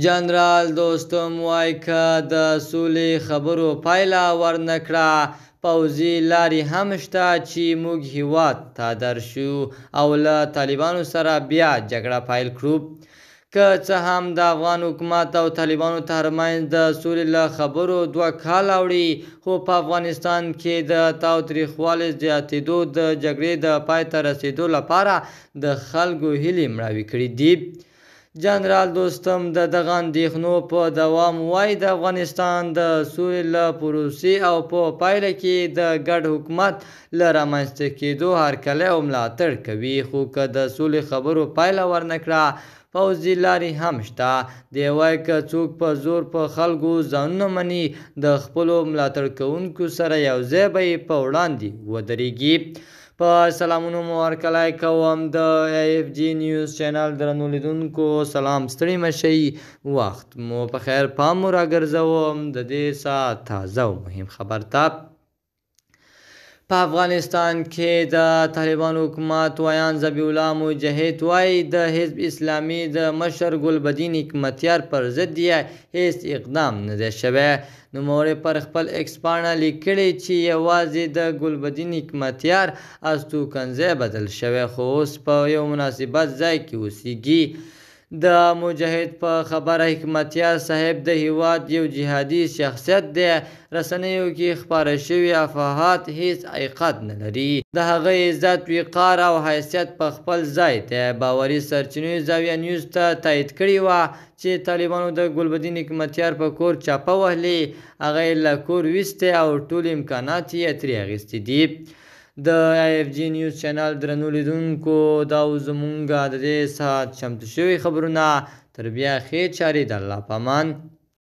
جنرال دوستم وایي که د سولې خبرو پایله ورنکړه، پوځي لارې هم شته چې موږ هېواد ته درشو او له طالبانو سره بیا جګړه پیل کړو. که څه هم د افغان حکومت او طالبانو ترمنځ د سولې له خبرو 2 کاله اوړي، خو په افغانستان کې د تاوتریخوالي زیاتېدو د جګړې د پای ته رسېدو لپاره د خلکو هیلې مړاوې کړي دي. جنرال دوستم د دغه اندېښنو په دوام وایي د افغانستان د سولې له پروسې او په پایله کې د ګډ حکومت له رامنځته کېدو هرکلی او ملاتړ کوي، خو که د سولې خبرو پایله ورنکړه، پوځي لارې هم شته. دی وایي که څوک په زور په خلکو ځانونه مني، د خپلو ملاتړ کوونکو سره یوځای به یې په وړاندې ودرېږي. په سلامونو مو هرکلی کوم د AFG نیوز چینل درنو لیدونکو، سلام، ستړي مه شئ، وخت مو په خیر. پام مو راګرځوم د دې ساعت تازه او مهم خبر ته. په افغانستان کې د طالبانو حکومت ویان ذبیح الله مجاهد وایي د حزب اسلامي د مشر ګلبدین حکمتیار پر ضد یې هیڅ اقدام نه دی شوی. نوموړي پر خپل ایکس پاڼه لیکلي چې یوازې د ګلبدین حکمتیار استوګنځی بدل شوی، خو اوس په یو مناسبت ځای کې اوسېږي. د مجاهد په خبره حکمتیار صاحب د هیواد یو جهادي شخصیت دی. رسنیو کې خپاره شوي افواهات هیڅ حقیقت نه لري. د هغه عزت، وقار او حیثیت په خپل ځای دی. باوري سرچینو زاویه نیوز ته تایید کړې وه چې طالبانو د ګلبدین حکمتیار په کور چاپه وهلې، هغه یې له کور ویستی او ټول امکانات یې ترې اخیستي دي. د AFG نیوز چینل درنو لیدونکو، دا زمونږ د دې ساعت چمتو شوي خبرونه. تر بیا ښې چارې، د الله په امان.